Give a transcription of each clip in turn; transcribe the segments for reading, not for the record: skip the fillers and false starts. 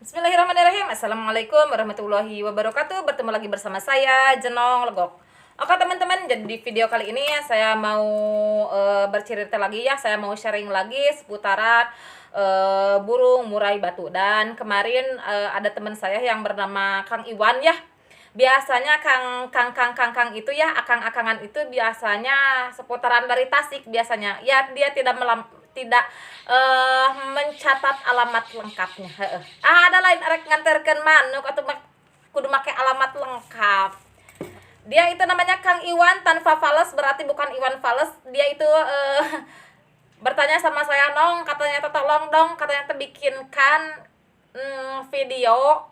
Bismillahirrahmanirrahim. Assalamualaikum warahmatullahi wabarakatuh. Bertemu lagi bersama saya Jenong Legok. Oke teman-teman, jadi di video kali ini saya mau bercerita lagi ya. Saya mau sharing lagi seputaran burung murai batu. Dan kemarin ada teman saya yang bernama Kang Iwan ya. Biasanya Kang itu ya, akang-akangan itu biasanya seputaran dari Tasik biasanya. Ya, dia tidak mencatat alamat lengkapnya. Ada lain arek nganterkeun manuk atau kudu make alamat lengkap. Dia itu namanya Kang Iwan tanpa fales, berarti bukan Iwan Fales. Dia itu bertanya sama saya, "Nong," katanya, "tolong dong," katanya, "bikinkan video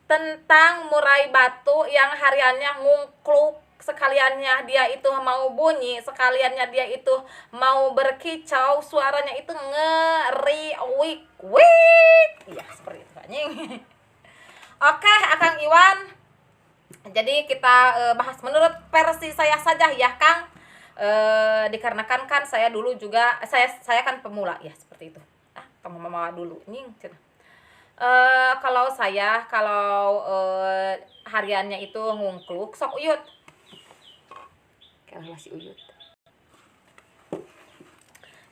tentang murai batu yang hariannya ngungkluk, sekaliannya dia itu mau bunyi, sekaliannya dia itu mau berkicau, suaranya itu ngeri wik wik." Iya, seperti itu anjing. Oke, Akang Iwan. Jadi kita bahas menurut versi saya saja ya, Kang. Dikarenakan kan saya dulu juga saya kan pemula ya, seperti itu. Kamu mama dulu nying cenah. Kalau hariannya itu ngungkluk, sok uyut. Kalau masih uyut.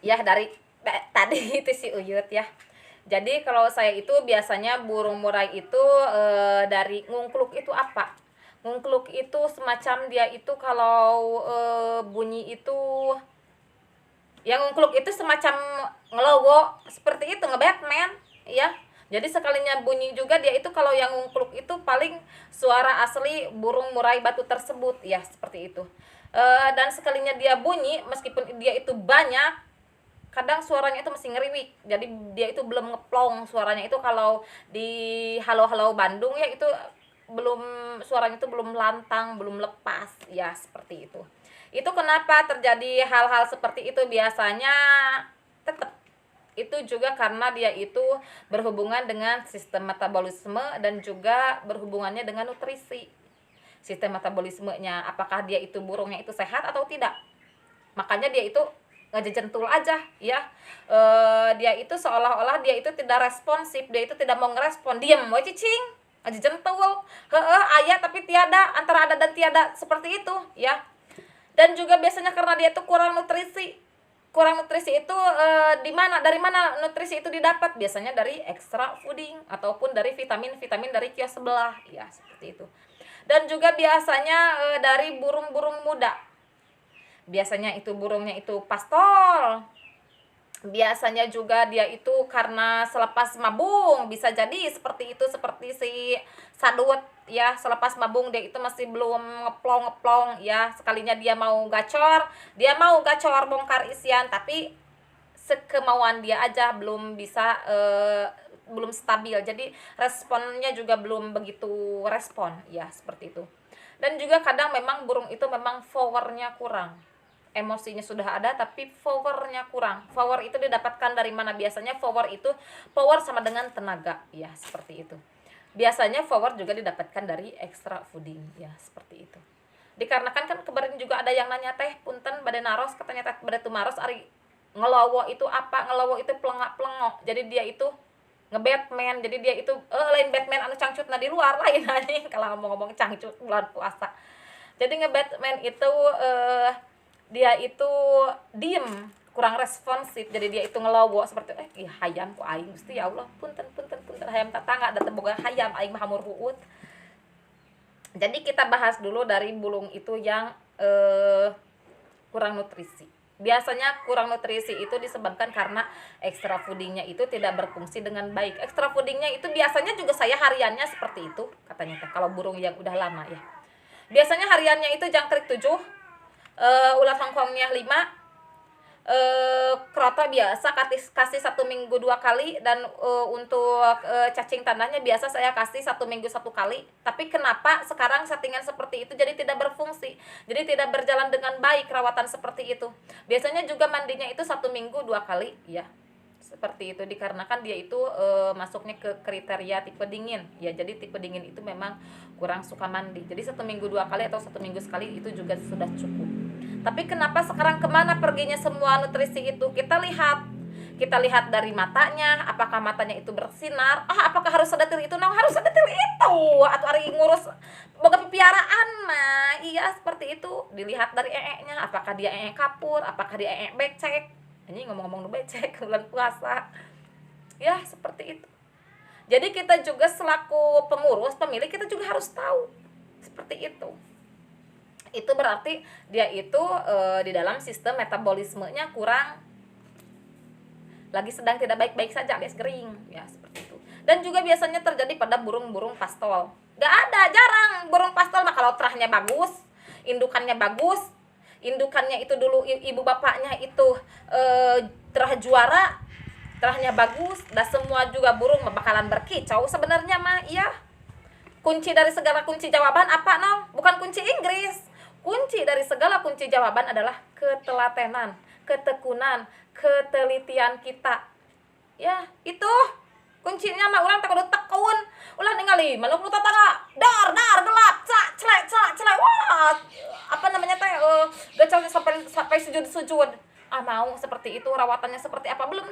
Ya dari tadi itu si uyut ya. Jadi kalau saya itu biasanya burung murai itu dari ngungkluk itu apa? Ngungkluk itu semacam dia itu kalau bunyi itu yang ngungkluk itu semacam ngelowo seperti itu, nge-Batman ya. Jadi sekalinya bunyi juga dia itu, kalau yang ngungkluk itu paling suara asli burung murai batu tersebut ya, seperti itu. Dan sekalinya dia bunyi, meskipun dia itu banyak, kadang suaranya itu masih ngeriwik. Jadi dia itu belum ngeplong suaranya itu. Kalau di halo-halo Bandung ya itu belum, suaranya itu belum lantang, belum lepas ya, seperti itu. Itu kenapa terjadi hal-hal seperti itu biasanya, tetap itu juga karena dia itu berhubungan dengan sistem metabolisme dan juga berhubungannya dengan nutrisi. Sistem metabolismenya, apakah dia itu burungnya itu sehat atau tidak. Makanya dia itu ngejejentul aja ya. Dia itu seolah-olah dia itu tidak responsif, dia itu tidak mau ngerespon, diem we cicing, ngejejentul. Aya tapi tiada, antara ada dan tiada, seperti itu ya. Dan juga biasanya karena dia itu kurang nutrisi. Kurang nutrisi itu dari mana nutrisi itu didapat? Biasanya dari extra fooding ataupun dari vitamin-vitamin dari kios sebelah ya, seperti itu. Dan juga biasanya dari burung-burung muda. Biasanya itu burungnya itu pastol. Biasanya juga dia itu karena selepas mabung, bisa jadi seperti itu, seperti si sadut ya, selepas mabung dia itu masih belum ngeplong ya, sekalinya dia mau gacor bongkar isian, tapi sekemauan dia aja, belum bisa belum stabil, jadi responnya juga belum begitu respon ya, seperti itu. Dan juga kadang memang burung itu memang powernya kurang, emosinya sudah ada tapi powernya kurang. Power itu didapatkan dari mana? Biasanya power sama dengan tenaga ya, seperti itu. Biasanya power juga didapatkan dari extra fooding ya, seperti itu. Dikarenakan kan kemarin juga ada yang nanya, "Teh punten bade naros," katanya, "teh bade tumaros ari ngelowo itu apa?" Ngelowo itu pelengak-pelengok, jadi dia itu nge-Batman. Jadi dia itu lain Batman anu cangcutna di luar, lain anjing kalau ngomong-ngomong cangcut bulan puasa. Jadi nge-Batman itu dia itu diem, kurang responsif, jadi dia itu ngelowo seperti hayam ku aing Gusti ya Allah, punten hayam tatangga da teu boga hayam aing mah hamur huut. Jadi kita bahas dulu dari bulung itu yang kurang nutrisi. Biasanya kurang nutrisi itu disebabkan karena extra foodingnya itu tidak berfungsi dengan baik. Extra foodingnya itu biasanya juga saya hariannya seperti itu katanya, kalau burung yang udah lama ya. Biasanya hariannya itu jangkrik 7, ulat hongkongnya 5, krota biasa kasih 1 minggu 2 kali, dan untuk cacing tanahnya biasa saya kasih 1 minggu 1 kali. Tapi kenapa sekarang settingan seperti itu jadi tidak berfungsi, jadi tidak berjalan dengan baik rawatan seperti itu. Biasanya juga mandinya itu 1 minggu 2 kali ya, seperti itu. Dikarenakan dia itu masuknya ke kriteria tipe dingin ya, jadi tipe dingin itu memang kurang suka mandi, jadi 1 minggu 2 kali atau 1 minggu sekali itu juga sudah cukup. Tapi kenapa sekarang kemana perginya semua nutrisi itu? Kita lihat Kita lihat dari matanya, apakah matanya itu bersinar, apakah harus sedetil itu, nah harus sedetil itu, atau hari ngurus boga pipiaraan mah, iya seperti itu. Dilihat dari nya, apakah dia kapur, apakah dia becek, ini ngomong-ngomong becek bulan puasa, ya seperti itu. Jadi kita juga selaku pengurus, pemilik, kita juga harus tahu seperti itu. Itu berarti dia itu di dalam sistem metabolismenya kurang, lagi sedang tidak baik-baik saja alias kering, ya seperti itu. Dan juga biasanya terjadi pada burung-burung pastol. Gak ada, jarang burung pastol mah kalau terahnya bagus, indukannya bagus, indukannya itu dulu ibu bapaknya itu terah juara, terahnya bagus, dan semua juga burung bakalan berkicau sebenarnya mah. Iya, kunci dari segala kunci jawaban apa no? Bukan kunci Inggris. Kunci dari segala kunci jawaban adalah ketelatenan, ketekunan, ketelitian kita. Ya, itu kuncinya mah urang teh kudu tekun. Ulah ningali manuk nu tatangga dar gelap, celek. Wah, apa namanya teh gacau sampai sujud. Mau seperti itu, rawatannya seperti apa? Belum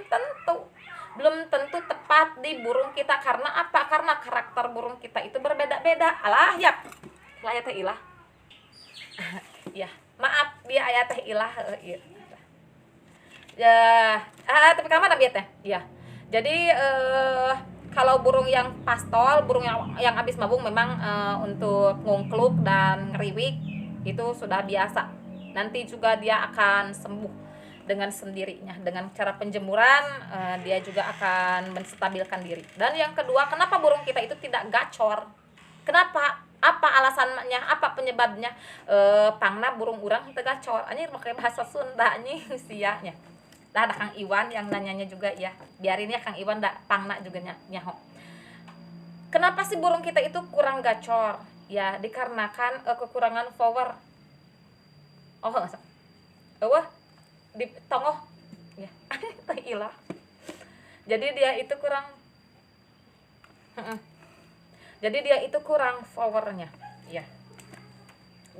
tentu tepat di burung kita. Karena apa? Karena karakter burung kita itu berbeda-beda. Alah ya teh ilah. Ya, maaf dia aya teh ilah ieu. Ya, tapi ka mana bieu teh? Ya. Jadi kalau burung yang pastol, burung yang habis mabung memang untuk ngungkluk dan ngeriwik itu sudah biasa. Nanti juga dia akan sembuh dengan sendirinya. Dengan cara penjemuran dia juga akan menstabilkan diri. Dan yang kedua, kenapa burung kita itu tidak gacor? Kenapa? Apa alasannya? Apa penyebabnya? Pangna burung urang teu gacor. Anjir make bahasa Sunda anjing sia nya. Dah ada Kang Iwan yang nanyanya juga ya. Biarin ya Kang Iwan, pangna juga nyaho. Kenapa sih burung kita itu kurang gacor? Ya, dikarenakan kekurangan power. Di tongoh. Ya, teh ilah. Jadi dia itu kurang powernya. Ya.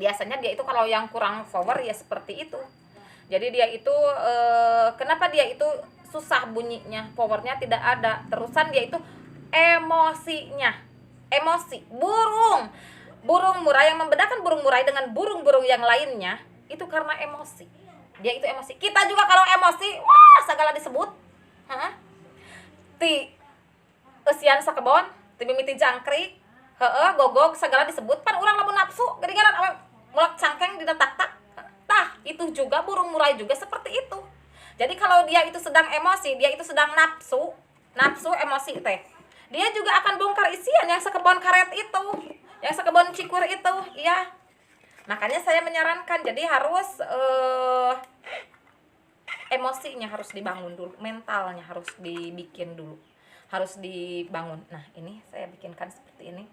Biasanya dia itu kalau yang kurang power ya seperti itu. Jadi dia itu kenapa dia itu susah bunyinya, powernya tidak ada. Terusan dia itu emosinya. Emosi. Burung murai, yang membedakan burung murai dengan burung-burung yang lainnya itu karena emosi. Dia itu emosi. Kita juga kalau emosi, wah segala disebut. Ti eusian sakebon, ti mimiti jangkrik, gogog segala disebut. Pan urang lamun nafsu, geuningan awe mulak cangkeng dina tak-tak. Itu juga burung murai juga seperti itu. Jadi kalau dia itu sedang emosi, dia itu sedang nafsu emosi teh, dia juga akan bongkar isian yang sekebon karet itu, yang sekebon cikur itu, ya. Makanya saya menyarankan, jadi harus emosinya harus dibangun dulu, mentalnya harus dibikin dulu, harus dibangun. Nah ini saya bikinkan seperti ini.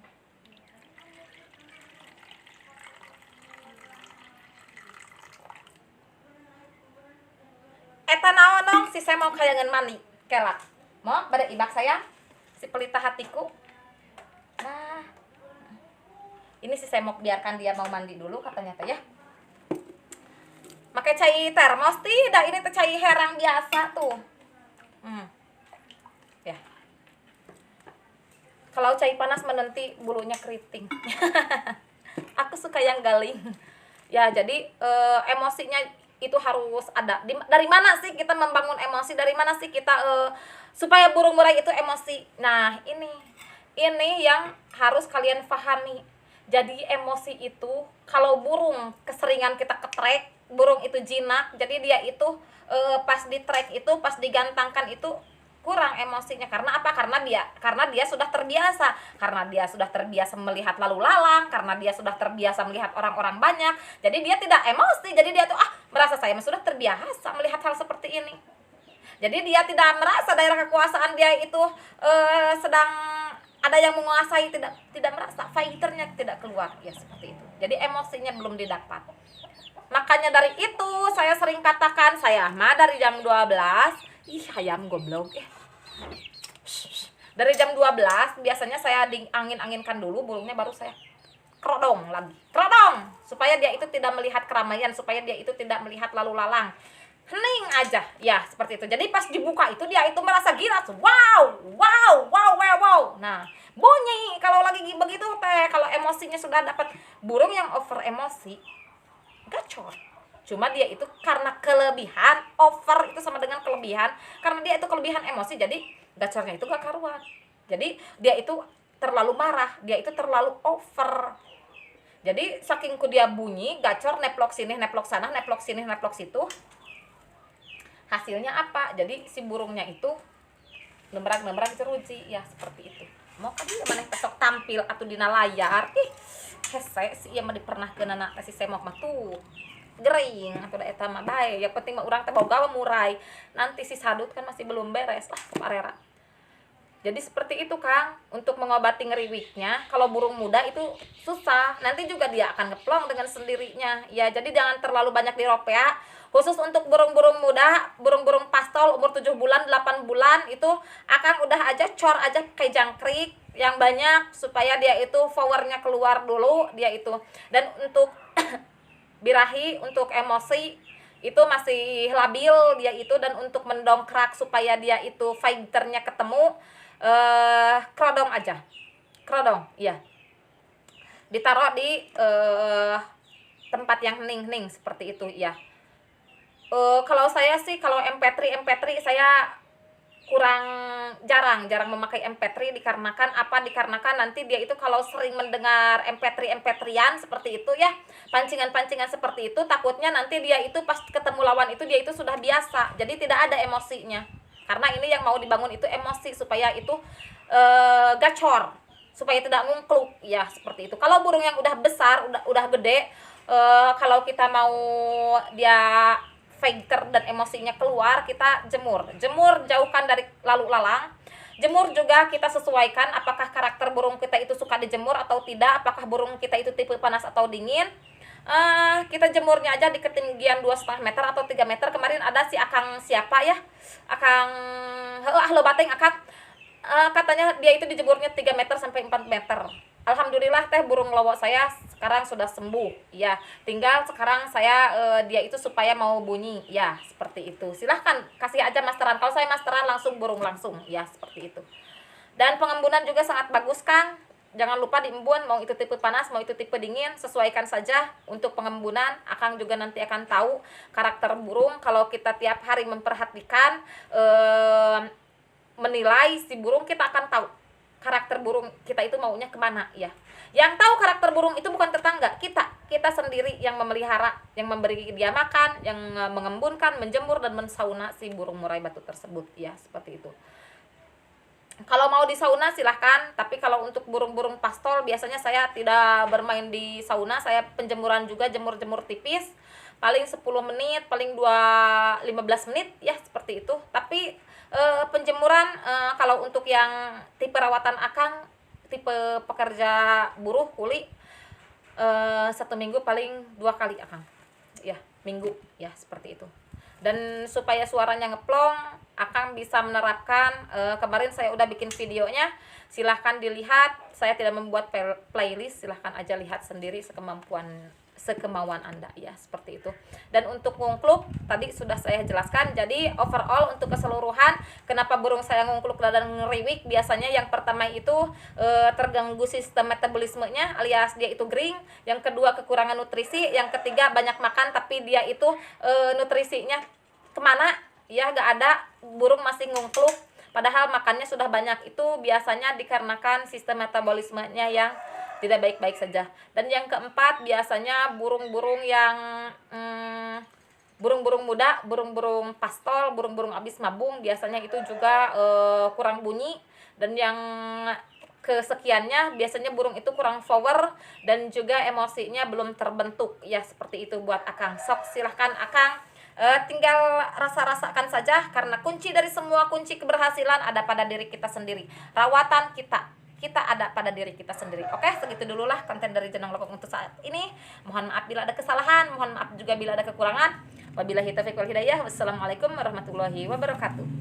Eta naon dong, si saya mau kayangan mandi kelak. Mau pada ibak saya si pelita hatiku. Nah, ini si saya mau biarkan dia mau mandi dulu katanya teh ya. Pakai cai termos tidak, ini teh cai herang biasa tuh. Ya. Kalau cai panas menenti bulunya keriting. Aku suka yang galing. Ya, jadi emosinya itu harus ada. Dari mana sih kita membangun emosi? Dari mana sih kita supaya burung murai itu emosi? Nah, ini yang harus kalian pahami. Jadi emosi itu kalau burung keseringan kita ketrek, burung itu jinak, jadi dia itu pas ditrek itu, pas digantangkan itu kurang emosinya. Karena apa? Karena dia sudah terbiasa. Karena dia sudah terbiasa melihat lalu lalang, karena dia sudah terbiasa melihat orang-orang banyak. Jadi dia tidak emosi. Jadi dia tuh merasa saya sudah terbiasa melihat hal seperti ini. Jadi dia tidak merasa daerah kekuasaan dia itu sedang ada yang menguasai, tidak merasa, fighternya tidak keluar, ya seperti itu. Jadi emosinya belum didapat. Makanya dari itu saya sering katakan, saya mah dari jam 12, ayam goblok dari jam 12 biasanya saya angin-anginkan dulu burungnya, baru saya kerodong lagi, supaya dia itu tidak melihat keramaian, supaya dia itu tidak melihat lalu lalang. hening aja ya, seperti itu. Jadi pas dibuka itu dia itu merasa giras, wow wow wow wow wow. Nah, bunyi kalau lagi begitu teh, kalau emosinya sudah dapat. Burung yang over emosi gacor. Cuma dia itu karena kelebihan, over itu sama dengan kelebihan, karena dia itu kelebihan emosi, jadi gacornya itu gak karuan. Jadi dia itu terlalu marah, dia itu terlalu over. Jadi saking ku dia bunyi, gacor, neplok sini, neplok sana, neplok sini, neplok situ. Hasilnya apa? Jadi si burungnya itu nembrang-nembrang jeruji ya, seperti itu. Mau kan dia mana besok tampil atau dina layar, hese si ieu mah dipernahkeun anak si semok mah tuh gering atau da eta mah bae, yang penting mah urang teh boga murai. Nanti si sadut kan masih belum beres lah kumarera. Jadi seperti itu Kang, untuk mengobati ngeriwiknya. Kalau burung muda itu susah, nanti juga dia akan ngeplong dengan sendirinya. Ya, jadi jangan terlalu banyak diropea. Khusus untuk burung-burung muda, burung-burung pastol umur 7 bulan, 8 bulan itu Akang udah aja cor aja kayak jangkrik yang banyak supaya dia itu powernya keluar dulu dia itu. Dan untuk birahi, untuk emosi itu masih labil dia itu, dan untuk mendongkrak supaya dia itu fighternya ketemu, kerodong aja, kerodong iya, ditaruh di tempat yang hening-hening seperti itu ya. Kalau saya sih, kalau MP3 saya kurang jarang memakai MP3 dikarenakan apa? Dikarenakan nanti dia itu kalau sering mendengar MP3-an seperti itu ya, pancingan-pancingan seperti itu, takutnya nanti dia itu pas ketemu lawan itu dia itu sudah biasa, jadi tidak ada emosinya. Karena ini yang mau dibangun itu emosi supaya itu gacor, supaya tidak ngungkluk ya, seperti itu. Kalau burung yang udah besar, udah gede, kalau kita mau dia fighter dan emosinya keluar, kita jemur jauhkan dari lalu lalang. Jemur juga kita sesuaikan apakah karakter burung kita itu suka dijemur atau tidak, apakah burung kita itu tipe panas atau dingin. Kita jemurnya aja di ketinggian 2,5 meter atau 3 meter. Kemarin ada si Akang siapa ya, Akang lo bateng Akang, katanya dia itu dijemurnya 3 meter sampai 4 meter. Alhamdulillah teh burung lowo saya sekarang sudah sembuh ya, tinggal sekarang saya dia itu supaya mau bunyi ya, seperti itu. Silahkan kasih aja masteran, kalau saya masteran langsung burung langsung ya, seperti itu. Dan pengembunan juga sangat bagus Kang, jangan lupa diembun, mau itu tipe panas mau itu tipe dingin, sesuaikan saja untuk pengembunan. Akang juga nanti akan tahu karakter burung kalau kita tiap hari memperhatikan, menilai si burung, kita akan tahu karakter burung kita itu maunya kemana ya. Yang tahu karakter burung itu bukan tetangga, kita sendiri yang memelihara, yang memberi dia makan, yang mengembunkan, menjemur dan mensauna si burung murai batu tersebut ya, seperti itu. Kalau mau di sauna silahkan, tapi kalau untuk burung-burung pastol biasanya saya tidak bermain di sauna, saya penjemuran juga, jemur-jemur tipis, paling 10 menit, paling 15 menit ya, seperti itu. Tapi penjemuran kalau untuk yang tipe rawatan Akang, tipe pekerja buruh kuli, 1 minggu paling 2 kali Akang ya, minggu ya, seperti itu. Dan supaya suaranya ngeplong, Akang bisa menerapkan, kemarin saya udah bikin videonya, silahkan dilihat. Saya tidak membuat playlist, silahkan aja lihat sendiri sekemauan Anda ya, seperti itu. Dan untuk ngungkluk tadi sudah saya jelaskan. Jadi overall untuk keseluruhan kenapa burung saya ngungkluk dan ngeriwik, biasanya yang pertama itu terganggu sistem metabolismenya alias dia itu gering, yang kedua kekurangan nutrisi, yang ketiga banyak makan tapi dia itu nutrisinya kemana ya, gak ada, burung masih ngungkluk padahal makannya sudah banyak. Itu biasanya dikarenakan sistem metabolismenya yang tidak baik-baik saja. Dan yang keempat biasanya burung-burung yang burung-burung muda, burung-burung pastol, burung-burung abis mabung, biasanya itu juga kurang bunyi. Dan yang kesekiannya biasanya burung itu kurang power dan juga emosinya belum terbentuk ya, seperti itu buat Akang. Sok silahkan Akang, tinggal rasa-rasakan saja, karena kunci dari semua kunci keberhasilan ada pada diri kita sendiri. Rawatan kita ada pada diri kita sendiri. Oke, segitu dululah konten dari Jenang Lokok untuk saat ini. Mohon maaf bila ada kesalahan, mohon maaf juga bila ada kekurangan. Wabillahi taufiq wal hidayah. Wassalamualaikum warahmatullahi wabarakatuh.